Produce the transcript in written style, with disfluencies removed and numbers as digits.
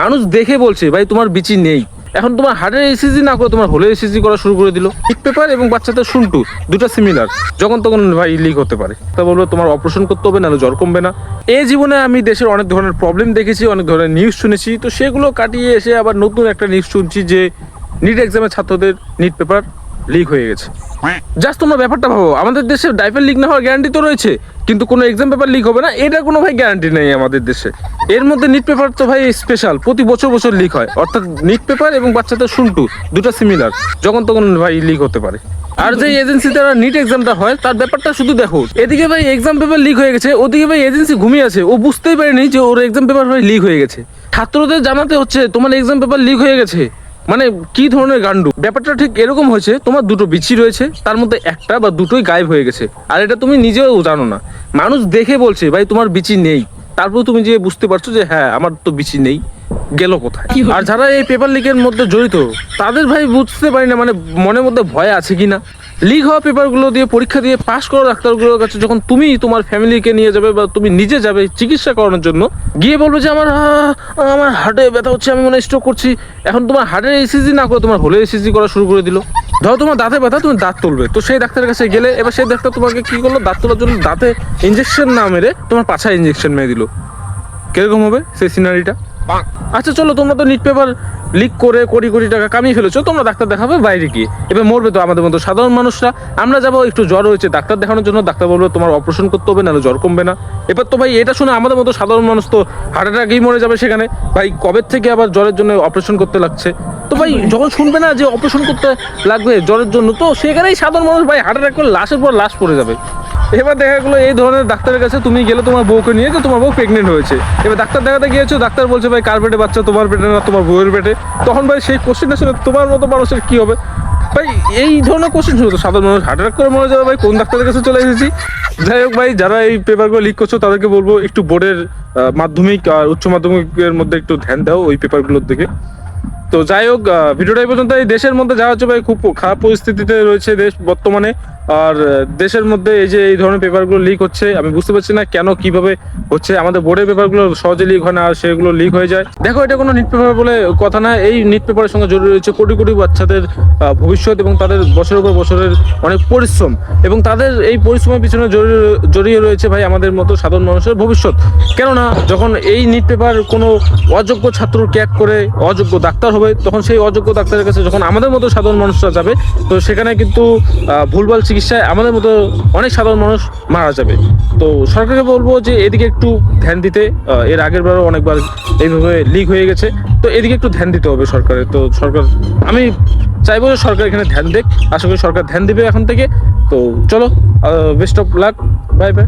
মানুষ দেখে বলছে ভাই তোমার বিচি নেই। এখন তোমার হার্টের ইসিজি না করে তোমার হোলের ইসিজি করা শুরু করে দিল। লিক পেপার এবং বাচ্চাদের শুনটু দুটো সিমিলার, যখন তখন ভাই লিক হতে পারে। তা বলবো তোমার অপারেশন করতে হবে, নাহলে জ্বর কমবে না। এই জীবনে আমি দেশের অনেক ধরনের প্রবলেম দেখেছি, অনেক ধরনের নিউজ শুনেছি, তো সেগুলো কাটিয়ে এসে আবার নতুন একটা নিউজ শুনছি যে নিট এক্সামের ছাত্রদের নিট পেপার লিক হয়ে গেছে। জাস্ট তোমরা ব্যাপারটা ভাবো, আমাদের দেশে ডাইপার লিক না হওয়ার গ্যারান্টি তো রয়েছে, কিন্তু কোনো এক্সাম পেপার লিক হবে না এটা কোনো ভাই গ্যারান্টি নেই আমাদের দেশে। এর মধ্যে নিট পেপার তো ভাই স্পেশাল, প্রতি বছর বছর লিক হয়। অর্থাৎ নিট পেপার এবং বাচ্চাদের শুনটু দুটো সিমিলার, যখন তখন ভাই লিক হতে পারে। আর যে এজেন্সিতে নিট এক্সামটা হয় তার ব্যাপারটা শুধু দেখো, এদিকে ভাই এক্সাম পেপার লিক হয়ে গেছে, ওদিকে ভাই এজেন্সি ঘুমিয়ে আছে, ও বুঝতেই পারেনি যে ওর এক্সাম পেপার ভাই লিক হয়ে গেছে। ছাত্রদের জানাতে হচ্ছে তোমার এক্সাম পেপার লিক হয়ে গেছে, মানে কি ধরনের গান্ডু। ব্যাপারটা ঠিক এরকম হয়েছে, তোমার দুটো বিচি রয়েছে, তার মধ্যে একটা বা দুটোই গায়েব হয়ে গেছে, আর এটা তুমি নিজেও জানো না। মানুষ দেখে বলছে ভাই তোমার বিচি নেই, তারপর তুমি যে বুঝতে পারছো যে হ্যাঁ আমার তো বিচি নেই, গেল কোথায়। আর যারা এই পেপার লিকের মধ্যে জড়িত তাদের ভাই বুঝতে পারি না, মানে মনের মধ্যে ভয় আছে কিনা। লিক হওয়া পেপারগুলো দিয়ে পরীক্ষা দিয়ে পাশ করা ডাক্তারগুলোর কাছে যখন তুমি তোমার ফ্যামিলিকে নিয়ে যাবে বা তুমি নিজে যাবে চিকিৎসা করানোর জন্য, গিয়ে বলবে যে আমার আমার হার্টে ব্যথা হচ্ছে, আমি মনে স্ট্রোক করছি। এখন তোমার হার্টের ইসিজি না করে তোমার হোলের ইসিজি করা শুরু করে দিল। ধরো তোমার দাঁতে ব্যথা, তুমি দাঁত তুলবে, তো সেই ডাক্তারের কাছে গেলে এবার সেই ডাক্তার তোমাকে কি করলো, দাঁত তোলার জন্য দাঁতে ইঞ্জেকশন না মেরে তোমার পাছায় ইঞ্জেকশন মেরে দিল। কিরকম হবে সেই সিনারিটা? আচ্ছা চলো, তোমরা তো নিট পেপার লিক করে কোটি কোটি টাকা কামিয়ে ফেলেছো, তোমরা ডাক্তার দেখাবে বাইরে গিয়ে, এবার মরবে তো আমাদের মতো সাধারণ মানুষরা। আমরা যাবো একটু জ্বর হয়েছে ডাক্তার দেখানোর জন্য, ডাক্তার বলবে তোমার অপারেশন করতে হবে, নাহলে জ্বর কমবে না। এবার তো ভাই এটা শুনে আমাদের মতো সাধারণ মানুষ তো হার্ট অ্যাটাকেই মরে যাবে সেখানে। ভাই কবে থেকে আবার জ্বরের জন্য অপারেশন করতে লাগছে, তো ভাই যখন শুনবে না যে অপারেশন করতে লাগবে জ্বরের জন্য, তো সেখানেই সাধারণ মানুষ ভাই হার্ট অ্যাটাক করে লাশের পর লাশ পড়ে যাবে। এবার দেখা গেলো এই ধরনের ডাক্তারের কাছে তুমি গেলে তোমার বউকে নিয়ে, যে তোমার বউ প্রেগনেন্ট হয়েছে, এবার ডাক্তার দেখাতে গিয়েছো, ডাক্তার বলছে ভাই কার পেটে বাচ্চা, তোমার পেটে না তোমার বউয়ের পেটে। তখন ভাই সেই কোশ্চেনটা শুনে তোমার মতো মানুষের কি হবে ভাই? এই ধরনের কোশ্চেন শুনে তো সাধারণ মানুষ হার্ট অ্যাটাক করে মরে যাবে ভাই, কোন ডাক্তারের কাছে চলে এসেছি। যাই হোক ভাই, যারা এই পেপারগুলো লিক করছো তাদেরকে বলবো একটু বোর্ডের মাধ্যমিক আর উচ্চ মাধ্যমিকের মধ্যে একটু ধ্যান দাও ওই পেপারগুলোর দিকে। তো যাই হোক, ভিডিওটা এই পর্যন্ত। এই দেশের মধ্যে যা হচ্ছে ভাই, খুব খারাপ পরিস্থিতিতে রয়েছে দেশ বর্তমানে। আর দেশের মধ্যে এই যে এই ধরনের পেপারগুলো লিক হচ্ছে, আমি বুঝতে পারছি না কেন কিভাবে হচ্ছে। আমাদের বোর্ডের পেপারগুলো সহজে লিক হয় না, আর সেগুলো লিক হয়ে যায়। দেখো, এটা কোনো নিট পেপার বলে কথা না, এই নিট পেপারের সঙ্গে জড়িয়ে রয়েছে কোটি কোটি বাচ্চাদের ভবিষ্যৎ এবং তাদের বছরের পর বছরের অনেক পরিশ্রম, এবং তাদের এই পরিশ্রমের পিছনে জড়িয়ে রয়েছে ভাই আমাদের মতো সাধারণ মানুষের ভবিষ্যৎ। কেননা যখন এই নিট পেপার কোনো অযোগ্য ছাত্র ক্র্যাক করে অযোগ্য ডাক্তার হবে, তখন সেই অযোগ্য ডাক্তারের কাছে যখন আমাদের মতো সাধারণ মানুষরা যাবে, তো সেখানে কিন্তু ভুলভাল চিকিৎসায় আমাদের মতো অনেক সাধারণ মানুষ মারা যাবে। তো সরকারকে বলবো যে এদিকে একটু ধ্যান দিতে। এর আগের বারও অনেকবার এইভাবে লিক হয়ে গেছে, তো এদিকে একটু ধ্যান দিতে হবে সরকারের। তো সরকার, আমি চাইবো যে সরকার এখানে ধ্যান দেখ, আশা করি সরকার ধ্যান দিবে এখন থেকে। তো চলো, best of luck, bye bye.